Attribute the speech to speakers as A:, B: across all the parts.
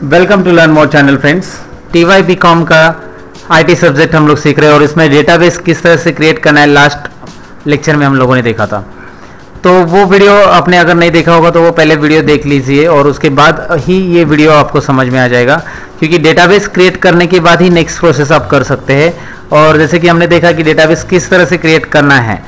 A: Welcome to learn more channel friends. TY-BCom का IT subject हम लोग सीख रहे हैं और इसमें डेटाबेस किस तरह से क्रिएट करना है लास्ट लेक्चर में हम लोगों ने देखा था। तो वो वीडियो आपने अगर नहीं देखा होगा तो वो पहले वीडियो देख लीजिए और उसके बाद ही ये वीडियो आपको समझ में आ जाएगा, क्योंकि डेटाबेस क्रिएट करने के बाद ही नेक्स्ट प्रोसेस आप कर सकते हैं। और जैसे कि हमने देखा कि डेटाबेस किस तरह से क्रिएट करना है,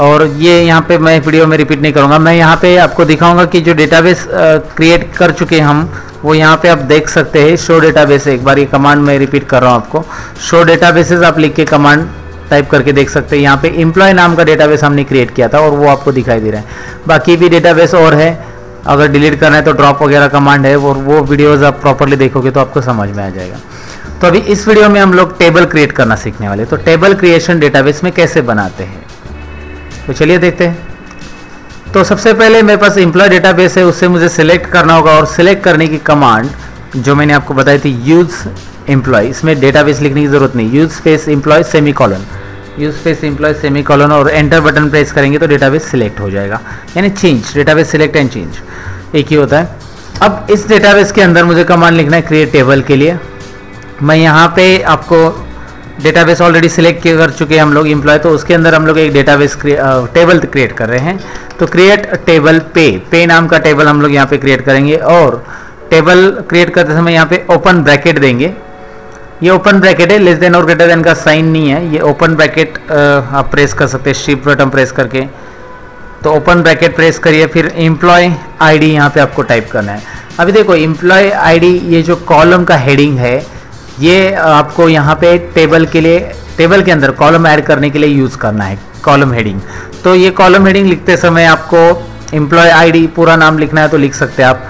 A: और ये यहाँ पे मैं वीडियो में रिपीट नहीं करूँगा। मैं यहाँ पे आपको दिखाऊंगा कि जो डेटाबेस क्रिएट कर चुके हैं हम, वो यहाँ पे आप देख सकते हैं। शो डेटाबेस, एक बार ये कमांड मैं रिपीट कर रहा हूँ आपको। शो डेटाबेसेस आप लिख के कमांड टाइप करके देख सकते हैं। यहाँ पे एम्प्लॉय नाम का डेटाबेस हमने क्रिएट किया था और वो आपको दिखाई दे रहा है। बाकी भी डेटाबेस और है, अगर डिलीट करना है तो ड्रॉप वगैरह कमांड है, और वो वीडियोज़ आप प्रॉपरली देखोगे तो आपको समझ में आ जाएगा। तो अभी इस वीडियो में हम लोग टेबल क्रिएट करना सीखने वाले। तो टेबल क्रिएशन डेटाबेस में कैसे बनाते हैं, तो चलिए देखते हैं। तो सबसे पहले मेरे पास एम्प्लॉय डेटाबेस है, उससे मुझे सिलेक्ट करना होगा, और सिलेक्ट करने की कमांड जो मैंने आपको बताई थी यूज एम्प्लॉय, इसमें डेटाबेस लिखने की जरूरत नहीं। Use space employ semicolon, use space employ semicolon, और एंटर बटन प्रेस करेंगे तो डेटाबेस सिलेक्ट हो जाएगा। यानी change, database select and change एक ही होता है। अब इस डेटाबेस के अंदर मुझे कमांड लिखना है क्रिएट टेबल के लिए। मैं यहाँ पे आपको डेटाबेस ऑलरेडी सिलेक्ट कर चुके हैं हम लोग एम्प्लॉय, तो उसके अंदर हम लोग एक डेटाबेस टेबल क्रिएट कर रहे हैं। तो क्रिएट टेबल पे नाम का टेबल हम लोग यहाँ पे क्रिएट करेंगे, और टेबल क्रिएट करते समय यहाँ पे ओपन ब्रैकेट देंगे। ये ओपन ब्रैकेट है, लेस देन और ग्रेटर देन का साइन नहीं है। ये ओपन ब्रैकेट आप प्रेस कर सकते हैं शिफ्ट बटन प्रेस करके। तो ओपन ब्रैकेट प्रेस करिए, फिर एम्प्लॉय ID यहाँ पे आपको टाइप करना है। अभी देखो एम्प्लॉय ID, ये जो कॉलम का हेडिंग है, ये आपको यहाँ पे टेबल के लिए, टेबल के अंदर कॉलम ऐड करने के लिए यूज़ करना है कॉलम हेडिंग। तो ये कॉलम हेडिंग लिखते समय आपको एम्प्लॉय ID पूरा नाम लिखना है तो लिख सकते हैं आप।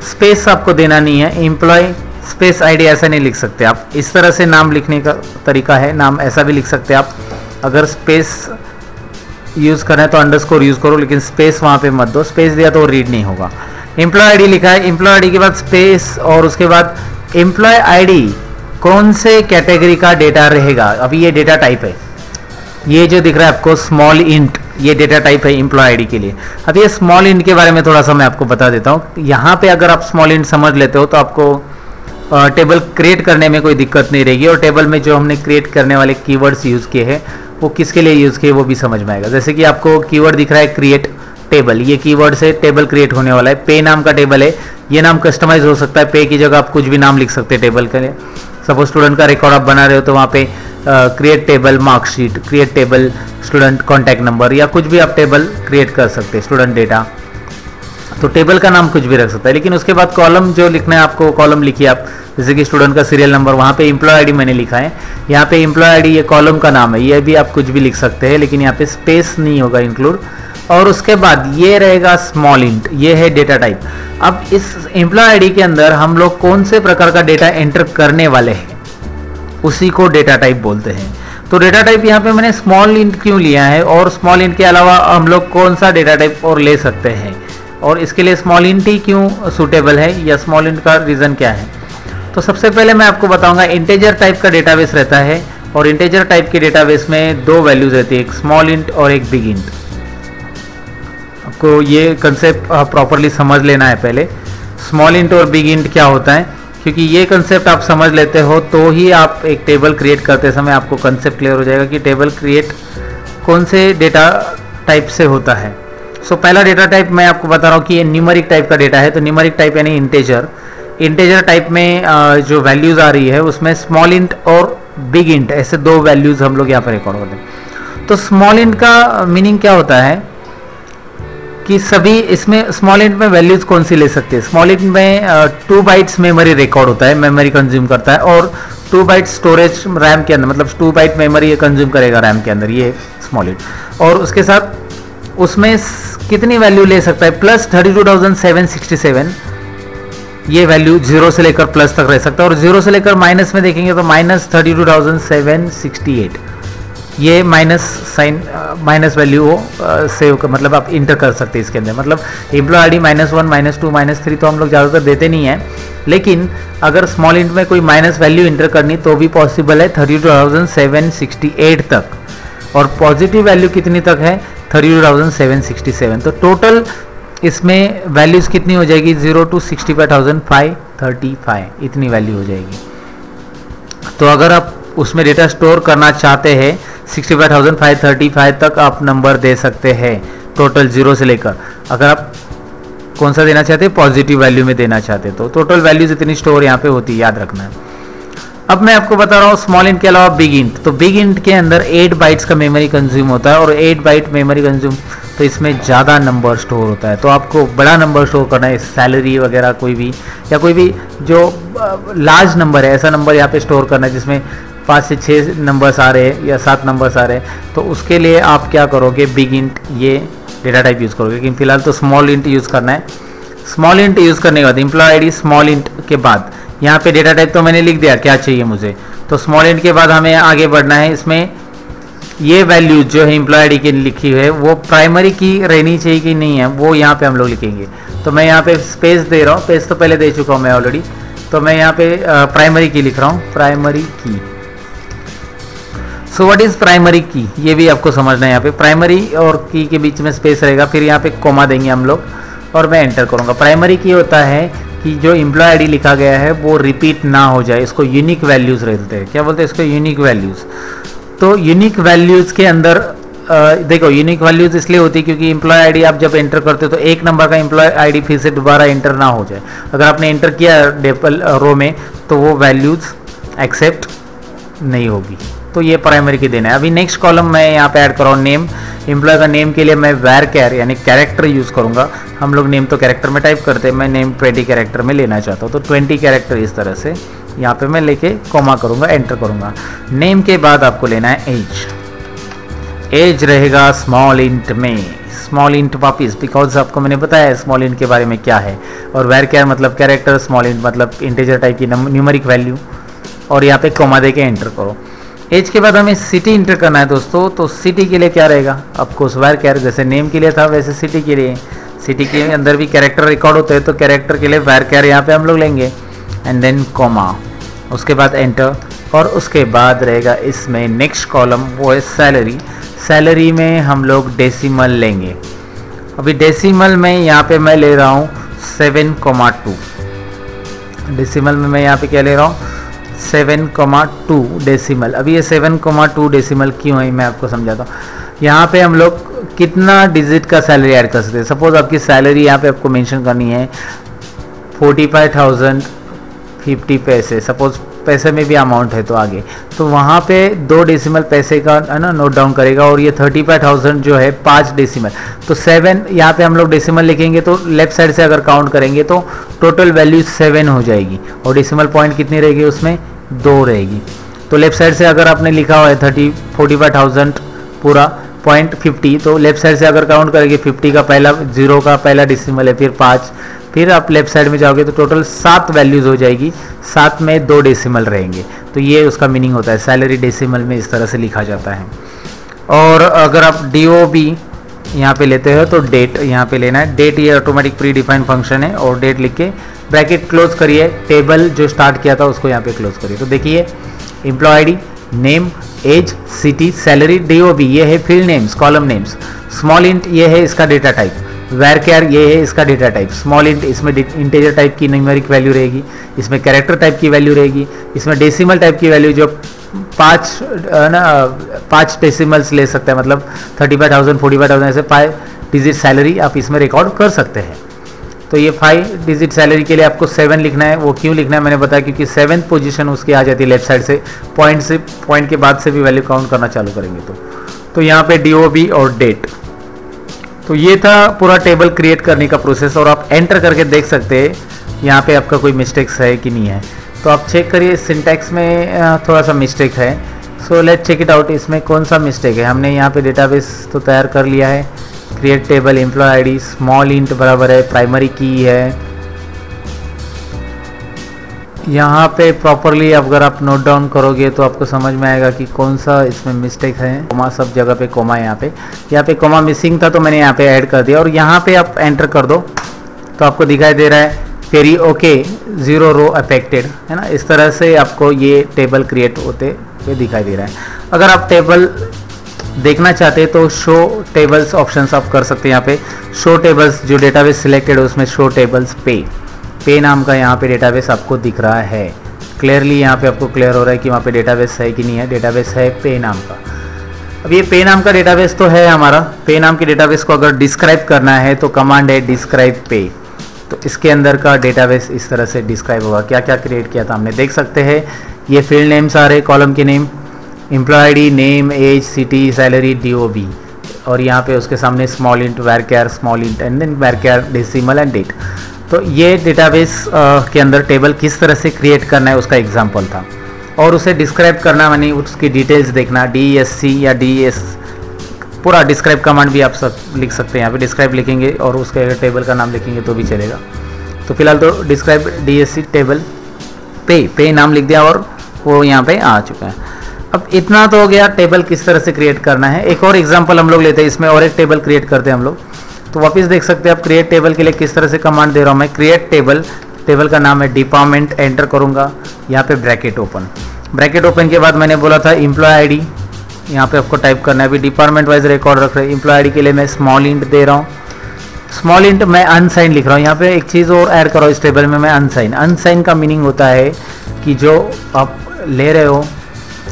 A: स्पेस आपको देना नहीं है, एम्प्लॉय स्पेस ID ऐसा नहीं लिख सकते आप। इस तरह से नाम लिखने का तरीका है, नाम ऐसा भी लिख सकते हैं आप। अगर स्पेस यूज़ करना है तो अंडरस्कोर यूज़ करो, लेकिन स्पेस वहाँ पे मत दो। स्पेस दिया तो रीड नहीं होगा। एम्प्लॉय ID लिखा है, एम्प्लॉय ID के बाद स्पेस, और उसके बाद एम्प्लॉय ID कौन से कैटेगरी का डेटा रहेगा। अभी ये डेटा टाइप है, ये जो दिख रहा है आपको स्मॉल इंट, ये डेटा टाइप है एम्प्लॉय ID के लिए। अब ये स्मॉल इंट के बारे में थोड़ा सा मैं आपको बता देता हूँ। यहाँ पे अगर आप स्मॉल इंट समझ लेते हो तो आपको टेबल क्रिएट करने में कोई दिक्कत नहीं रहेगी, और टेबल में जो हमने क्रिएट करने वाले कीवर्ड्स यूज़ किए हैं वो किसके लिए यूज़ किए वो भी समझ में आएगा। जैसे कि आपको कीवर्ड दिख रहा है क्रिएट टेबल, ये कीवर्ड से टेबल क्रिएट होने वाला है। पे नाम का टेबल है, ये नाम कस्टमाइज हो सकता है। पे की जगह आप कुछ भी नाम लिख सकते हैं टेबल के लिए। सपोज स्टूडेंट का रिकॉर्ड आप बना रहे हो तो वहाँ पे create table marksheet, create table student contact number, या कुछ भी आप टेबल क्रिएट कर सकते हैं, स्टूडेंट डेटा। तो टेबल का नाम कुछ भी रख सकता है, लेकिन उसके बाद कॉलम जो लिखना है आपको, कॉलम लिखिए आप। जैसे कि स्टूडेंट का सीरियल नंबर, वहाँ पे एम्प्लॉय ID मैंने लिखा है। यहाँ पे एम्प्लॉय ID ये कॉलम का नाम है, ये भी आप कुछ भी लिख सकते हैं, लेकिन यहाँ पे स्पेस नहीं होगा इंक्लूड। और उसके बाद ये रहेगा स्मॉल इंट, ये है डेटा टाइप। अब इस एम्प्लॉय ID के अंदर हम लोग कौन से प्रकार का डेटा एंटर करने वाले हैं, उसी को डेटा टाइप बोलते हैं। तो डेटा टाइप यहाँ पे मैंने स्मॉल इंट क्यों लिया है, और स्मॉल इंट के अलावा हम लोग कौन सा डेटा टाइप और ले सकते हैं, और इसके लिए स्मॉल इंट ही क्यों सूटेबल है, या स्मॉल इंट का रीज़न क्या है। तो सबसे पहले मैं आपको बताऊंगा, इंटेजर टाइप का डेटाबेस रहता है, और इंटेजर टाइप के डेटाबेस में दो वैल्यूज रहती है, एक स्मॉल इंट और एक बिग इंट। आपको ये कंसेप्ट प्रॉपरली समझ लेना है पहले, स्मॉल इंट और बिग इंट क्या होता है, क्योंकि ये कंसेप्ट आप समझ लेते हो तो ही आप एक टेबल क्रिएट करते समय आपको कंसेप्ट क्लियर हो जाएगा कि टेबल क्रिएट कौन से डेटा टाइप से होता है। सो पहला डेटा टाइप मैं आपको बता रहा हूँ कि ये न्यूमेरिक टाइप का डेटा है। तो न्यूमेरिक टाइप यानी इंटेजर। इंटेजर टाइप में जो वैल्यूज़ आ रही है उसमें स्मॉल इंट और बिग इंट, ऐसे दो वैल्यूज़ हम लोग यहाँ पर रिकॉर्ड करते हैं। तो स्मॉल इंट का मीनिंग क्या होता है कि सभी इसमें स्मॉल इंट में वैल्यूज कौन सी ले सकते हैं। स्मॉल इंट में 2 बाइट्स मेमोरी रिकॉर्ड होता है, मेमोरी कंज्यूम करता है, और 2 बाइट स्टोरेज रैम के अंदर, मतलब 2 बाइट मेमोरी ये कंज्यूम करेगा रैम के अंदर, ये स्मॉल इंट। और उसके साथ उसमें कितनी वैल्यू ले सकता है, प्लस 32,767, ये वैल्यू 0 से लेकर प्लस तक रह सकता है। और 0 से लेकर माइनस में देखेंगे तो माइनस 32,768, ये माइनस साइन, माइनस वैल्यू हो सेव, मतलब आप इंटर कर सकते हैं इसके अंदर। मतलब एम्प्लॉय ID -1 -2 -3 तो हम लोग ज़्यादातर देते नहीं हैं, लेकिन अगर स्मॉल इंट में कोई माइनस वैल्यू इंटर करनी तो भी पॉसिबल है 32,768 तक, और पॉजिटिव वैल्यू कितनी तक है 32,767। तो टोटल इसमें वैल्यूज़ कितनी हो जाएगी 0 to 65,500 35 इतनी वैल्यू हो जाएगी। तो अगर आप उसमें डेटा स्टोर करना चाहते हैं 65,535 तक आप नंबर दे सकते हैं, टोटल जीरो से लेकर। अगर आप कौन सा देना चाहते हैं, पॉजिटिव वैल्यू में देना चाहते तो टोटल वैल्यूज इतनी स्टोर यहाँ पे होती है, याद रखना है। अब मैं आपको बता रहा हूँ स्मॉल इंट के अलावा बिग इंट। तो बिग इंट के अंदर 8 बाइट्स का मेमोरी कंज्यूम होता है और 8 बाइट मेमोरी कंज्यूम, तो इसमें ज़्यादा नंबर स्टोर होता है। तो आपको बड़ा नंबर स्टोर करना है, सैलरी वगैरह कोई भी, या कोई भी जो लार्ज नंबर है, ऐसा नंबर यहाँ पे स्टोर करना है जिसमें 5 से 6 नंबर्स आ रहे हैं या 7 नंबर्स आ रहे हैं। तो उसके लिए आप क्या करोगे, बिग इंट ये डेटा टाइप यूज़ करोगे। लेकिन फिलहाल तो स्मॉल इंट यूज़ करना है। स्मॉल इंट यूज़ करने के बाद एम्प्लॉय आईडी स्मॉल इंट के बाद यहाँ पे डेटा टाइप तो मैंने लिख दिया क्या चाहिए मुझे। तो स्मॉल इंट के बाद हमें आगे बढ़ना है। इसमें ये वैल्यू जो है एम्प्लॉय आईडी की लिखी हुई है वो प्राइमरी की रहनी चाहिए कि नहीं है, वो यहाँ पे हम लोग लिखेंगे। तो मैं यहाँ पे स्पेस दे रहा हूँ, स्पेस तो पहले दे चुका हूँ मैं ऑलरेडी। तो मैं यहाँ पे प्राइमरी की लिख रहा हूँ, प्राइमरी की। सो व्हाट इज प्राइमरी की, ये भी आपको समझना है। यहाँ पे प्राइमरी और की के बीच में स्पेस रहेगा, फिर यहाँ पे कोमा देंगे हम लोग और मैं एंटर करूँगा। प्राइमरी की होता है कि जो एम्प्लॉय आईडी लिखा गया है वो रिपीट ना हो जाए, इसको यूनिक वैल्यूज़ रहते हैं। क्या बोलते हैं इसको, यूनिक वैल्यूज़। तो यूनिक वैल्यूज़ के अंदर देखो, यूनिक वैल्यूज़ इसलिए होती है क्योंकि एम्प्लॉय आईडी आप जब एंटर करते हो तो एक नंबर का एम्प्लॉय आईडी फिर से दोबारा एंटर ना हो जाए। अगर आपने एंटर किया डेपल रो में तो वो वैल्यूज़ एक्सेप्ट नहीं होगी। तो ये प्राइमरी की देना है। अभी नेक्स्ट कॉलम मैं यहाँ पे ऐड कर रहा हूँ नेम। एम्प्लॉय का नेम के लिए मैं varchar यानी कैरेक्टर यूज़ करूँगा। हम लोग नेम तो कैरेक्टर में टाइप करते हैं, मैं नेम 20 कैरेक्टर में लेना चाहता हूँ। तो 20 कैरेक्टर इस तरह से यहाँ पे मैं लेके कॉमा करूँगा, एंटर करूँगा। नेम के बाद आपको लेना है एज। एज रहेगा स्मॉल इंट में, स्मॉल इंट वापिस, बिकॉज आपको मैंने बताया स्मॉल इंट के बारे में क्या है। और varchar मतलब कैरेक्टर, स्मॉल इंट मतलब इंटीजर टाइप की न्यूमेरिक वैल्यू, और यहाँ पे कॉमा दे के एंटर करो। एज के बाद हमें सिटी इंटर करना है दोस्तों। तो सिटी के लिए क्या रहेगा, आपको varchar जैसे नेम के लिए था वैसे सिटी के लिए। सिटी के अंदर भी कैरेक्टर रिकॉर्ड होते हैं, तो कैरेक्टर के लिए varchar यहाँ पे हम लोग लेंगे एंड देन कॉमा, उसके बाद एंटर। और उसके बाद रहेगा इसमें नेक्स्ट कॉलम, वो है सैलरी। सैलरी में हम लोग डेसिमल लेंगे। अभी डेसिमल में यहाँ पे मैं ले रहा हूँ 7,2। डेसिमल में मैं यहाँ पे क्या ले रहा हूँ, 7,2 डेसिमल। अभी ये 7,2 डेसिमल क्यों है मैं आपको समझाता हूँ। यहाँ पे हम लोग कितना डिजिट का सैलरी ऐड कर सकते हैं। सपोज आपकी सैलरी यहाँ पे आपको मेंशन करनी है 45,050 पैसे, सपोज पैसे में भी अमाउंट है तो आगे, तो वहाँ पे 2 डेसिमल पैसे का है ना नोट डाउन करेगा। और ये 35,000 जो है 5 डेसिमल, तो 7 यहाँ पे हम लोग डेसिमल लिखेंगे। तो लेफ्ट साइड से अगर काउंट करेंगे तो टोटल वैल्यू 7 हो जाएगी और डेसिमल पॉइंट कितनी रहेगी उसमें, 2 रहेगी। तो लेफ्ट साइड से अगर आपने लिखा हुआ है 45,000 पूरा पॉइंट 50, तो लेफ्ट साइड से अगर काउंट करेंगे 50 का पहला 0 का पहला डेसिमल है, फिर 5, फिर आप लेफ्ट साइड में जाओगे तो टोटल 7 वैल्यूज़ हो जाएगी, 7 में 2 डेसिमल रहेंगे। तो ये उसका मीनिंग होता है, सैलरी डेसिमल में इस तरह से लिखा जाता है। और अगर आप DOB यहाँ पे लेते हो तो डेट यहाँ पे लेना है। डेट ये ऑटोमेटिक प्री डिफाइंड फंक्शन है और डेट लिख के ब्रैकेट क्लोज करिए। टेबल जो स्टार्ट किया था उसको यहाँ पे क्लोज करिए। तो देखिए employ ID, name, age, city, salary, DOB ये है field names, column names. Small int ये है इसका डेटा टाइप, varchar ये है इसका डेटा टाइप। स्मॉल इंट इसमें इंटीजर टाइप की न्यूमेरिक वैल्यू रहेगी, इसमें कैरेक्टर टाइप की वैल्यू रहेगी, इसमें डेसिमल टाइप की वैल्यू जो 5 डेसिमल्स ले सकते हैं, मतलब 35,000 45,000 ऐसे 5 डिजिट सैलरी आप इसमें रिकॉर्ड कर सकते हैं। तो ये 5 डिजिट सैलरी के लिए आपको 7 लिखना है। वो क्यों लिखना है मैंने बताया, क्योंकि 7th पोजीशन उसकी आ जाती है लेफ्ट साइड से, पॉइंट के बाद से भी वैल्यू काउंट करना चालू करेंगे तो यहाँ पे DOB और डेट। तो ये था पूरा टेबल क्रिएट करने का प्रोसेस और आप एंटर करके देख सकते हैं यहाँ पे आपका कोई मिस्टेक्स है कि नहीं है। तो आप चेक करिए, सिंटैक्स में थोड़ा सा मिस्टेक है। So let's check it out, इसमें कौन सा मिस्टेक है। हमने यहाँ पे डेटाबेस तो तैयार कर लिया है, create table, employ ID, small int बराबर है, प्राइमरी की है। यहाँ पे प्रॉपरली अगर आप नोट डाउन करोगे तो आपको समझ में आएगा कि कौन सा इसमें मिस्टेक है। कोमा सब जगह पे कोमा है, यहाँ पे कोमा मिसिंग था तो मैंने यहाँ पे ऐड कर दिया। और यहाँ पे आप एंटर कर दो तो आपको दिखाई दे रहा है पेरी ओके 0 रो अफेक्टेड, है ना। इस तरह से आपको ये टेबल क्रिएट होते हुए दिखाई दे रहा है। अगर आप टेबल देखना चाहते हैं तो शो टेबल्स ऑप्शंस आप कर सकते हैं। यहाँ पे शो टेबल्स जो डेटाबेस सिलेक्टेड है उसमें शो टेबल्स पे पे नाम का यहाँ पे डेटाबेस आपको दिख रहा है। क्लियरली यहाँ पे आपको क्लियर हो रहा है कि वहाँ पे डेटाबेस है कि नहीं है। डेटाबेस है पे नाम का। अब ये पे नाम का डेटाबेस तो है हमारा। पे नाम के डेटाबेस को अगर डिस्क्राइब करना है तो कमांड है डिस्क्राइब पे। तो इसके अंदर का डेटाबेस इस तरह से डिस्क्राइब होगा। क्या क्या क्रिएट किया था हमने देख सकते हैं। ये फील्ड नेम्स आ रहे, कॉलम के name, employ ID, name, age, city, salary, DOB, और यहाँ पे उसके सामने small int, varchar small int and then varchar decimal and date. तो ये डेटाबेस के अंदर टेबल किस तरह से क्रिएट करना है उसका एग्जांपल था। और उसे डिस्क्राइब करना मानी उसकी डिटेल्स देखना, DESC या DES, पूरा डिस्क्राइब कमांड भी आप सब लिख सकते हैं। यहाँ पे डिस्क्राइब लिखेंगे और उसके टेबल का नाम लिखेंगे तो भी चलेगा। तो फिलहाल तो डिस्क्राइब DSC टेबल पे नाम लिख दिया और वो यहाँ पे आ चुका है। अब इतना तो हो गया टेबल किस तरह से क्रिएट करना है। एक और एग्जांपल हम लोग लेते हैं, इसमें और एक टेबल क्रिएट करते हैं हम लोग। तो वापस देख सकते हैं आप क्रिएट टेबल के लिए किस तरह से कमांड दे रहा हूँ मैं। क्रिएट टेबल, टेबल का नाम है डिपार्टमेंट, एंटर करूँगा, यहाँ पे ब्रैकेट ओपन। ब्रैकेट ओपन के बाद मैंने बोला था एम्प्लॉय आईडी, यहाँ पे आपको टाइप करना है। अभी डिपार्टमेंट वाइज रिकॉर्ड रख रहे हैं। एम्प्लॉय आईडी के लिए मैं स्मॉल इंट दे रहा हूँ। स्मॉल इंट मैं अनसाइन लिख रहा हूँ। यहाँ पे एक चीज़ और ऐड करो इस टेबल में, मैं अनसाइन। अनसाइन का मीनिंग होता है कि जो आप ले रहे हो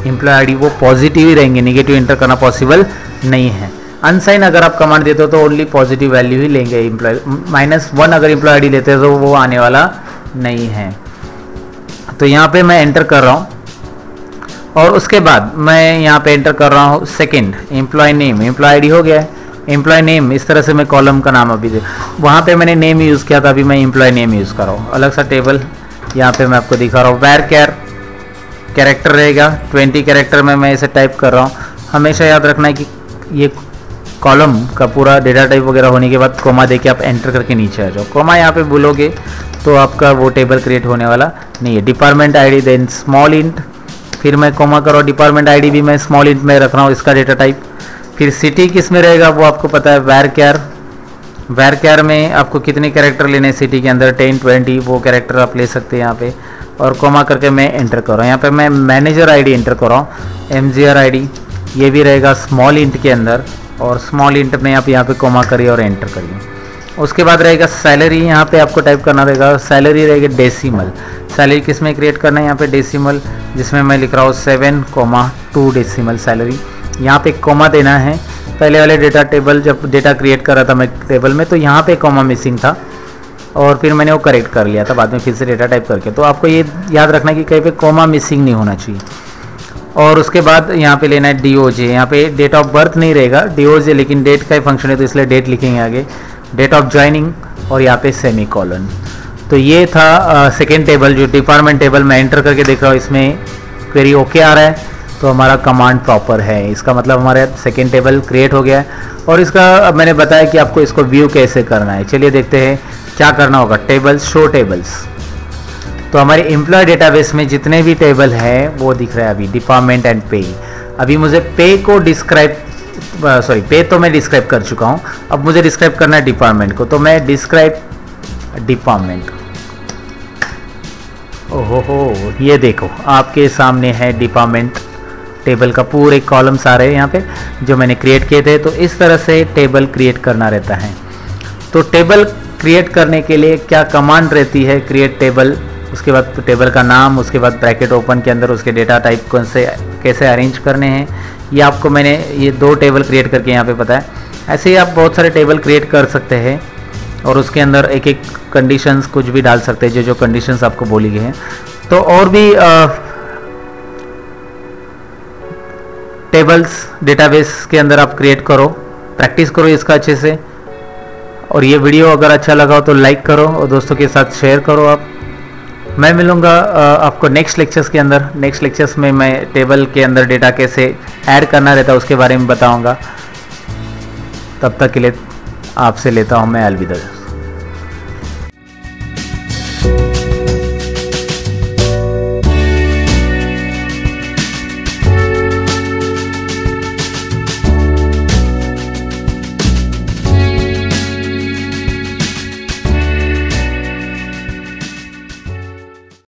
A: एम्प्लॉय आईडी वो पॉजिटिव ही रहेंगे, नेगेटिव एंटर करना पॉसिबल नहीं है। अनसाइन अगर आप कमांड देते हो तो ओनली पॉजिटिव वैल्यू ही लेंगे एम्प्लॉय। -1 अगर एम्प्लॉय आईडी लेते हो तो वो आने वाला नहीं है। तो यहाँ पे मैं एंटर कर रहा हूँ और उसके बाद मैं यहाँ पे एंटर कर रहा हूँ second employ name. Employ ID हो गया है, एम्प्लॉय नेम। इस तरह से मैं कॉलम का नाम अभी दे, वहाँ पे मैंने नेम यूज़ किया था, अभी मैं एम्प्लॉय नेम यूज़ कर रहा हूँ। अलग सा टेबल यहाँ पे मैं आपको दिखा रहा हूँ। varchar कैरेक्टर रहेगा, 20 कैरेक्टर में मैं इसे टाइप कर रहा हूँ। हमेशा याद रखना है कि ये कॉलम का पूरा डेटा टाइप वगैरह होने के बाद कोमा दे के आप एंटर करके नीचे आ जाओ। कोमा यहाँ पे बोलोगे तो आपका वो टेबल क्रिएट होने वाला नहीं है। Department ID, then small int, फिर मैं कोमा करो। डिपार्टमेंट आईडी भी मैं स्मॉल इंट में रख रहा हूँ, इसका डेटा टाइप। फिर सिटी किस में रहेगा वो आपको पता है, varchar। varchar में आपको कितने कैरेक्टर लेने हैं सिटी के अंदर, 10, 20 वो कैरेक्टर आप ले सकते हैं यहाँ पे। और कोमा करके मैं एंटर कर रहा हूँ। यहाँ पे मैं मैनेजर आईडी एंटर कर रहा हूँ, MGR आईडी, ये भी रहेगा स्मॉल इंट के अंदर। और स्मॉल इंट में आप यहाँ पे कोमा करिए और एंटर करिए। उसके बाद रहेगा सैलरी, यहाँ पे आपको टाइप करना रहेगा। सैलरी रहेगा डेसिमल। सैलरी किस में क्रिएट करना है, यहाँ पे डेसिमल, जिसमें मैं लिख रहा हूँ 7,2 डेसिमल सैलरी। यहाँ पे कोमा देना है। पहले वाले डेटा टेबल जब डेटा क्रिएट कर रहा था मैं टेबल में, तो यहाँ पे कोमा मिसिंग था और फिर मैंने वो करेक्ट कर लिया था बाद में फिर से डेटा टाइप करके। तो आपको ये याद रखना है कि कहीं पे कोमा मिसिंग नहीं होना चाहिए। और उसके बाद यहाँ पे लेना है DOJ। यहाँ पे डेट ऑफ बर्थ नहीं रहेगा DOJ, लेकिन डेट का ही फंक्शन है तो इसलिए डेट लिखेंगे आगे, डेट ऑफ ज्वाइनिंग, और यहाँ पे सेमीकोलन। तो ये था सेकेंड टेबल, जो डिपार्टमेंट टेबल मैं एंटर करके देख रहा हूँ। इसमें क्वेरी ओके आ रहा है तो हमारा कमांड प्रॉपर है। इसका मतलब हमारा सेकेंड टेबल क्रिएट हो गया है। और इसका मैंने बताया कि आपको इसको व्यू कैसे करना है। चलिए देखते हैं क्या करना होगा। Tables, show tables. तो हमारे एम्प्लॉय डेटाबेस में जितने भी टेबल हैं वो दिख रहा है अभी, डिपार्टमेंट एंड पे। अभी मुझे पे को डिस्क्राइब, सॉरी पे तो मैं डिस्क्राइब कर चुका हूँ, अब मुझे डिस्क्राइब करना है डिपार्टमेंट को। तो मैं डिस्क्राइब डिपार्टमेंट, ओहो ये देखो आपके सामने है डिपार्टमेंट टेबल का पूरे कॉलम्स आ रहे हैं यहाँ पे जो मैंने क्रिएट किए थे। तो इस तरह से टेबल क्रिएट करना रहता है। तो टेबल क्रिएट करने के लिए क्या कमांड रहती है, क्रिएट टेबल, उसके बाद टेबल का नाम, उसके बाद ब्रैकेट ओपन के अंदर उसके डेटा टाइप कौन से कैसे अरेंज करने हैं, ये आपको मैंने ये 2 टेबल क्रिएट करके यहाँ पे पता है। ऐसे ही आप बहुत सारे टेबल क्रिएट कर सकते हैं और उसके अंदर एक एक कंडीशंस कुछ भी डाल सकते हैं, जो कंडीशंस आपको बोली गई हैं। तो और भी टेबल्स डेटाबेस के अंदर आप क्रिएट करो, प्रैक्टिस करो इसका अच्छे से। और ये वीडियो अगर अच्छा लगा हो तो लाइक करो और दोस्तों के साथ शेयर करो आप। मैं मिलूँगा आपको नेक्स्ट लेक्चर्स के अंदर। नेक्स्ट लेक्चर्स में मैं टेबल के अंदर डेटा कैसे ऐड करना रहता है उसके बारे में बताऊँगा। तब तक के लिए आपसे लेता हूँ मैं अलविदा।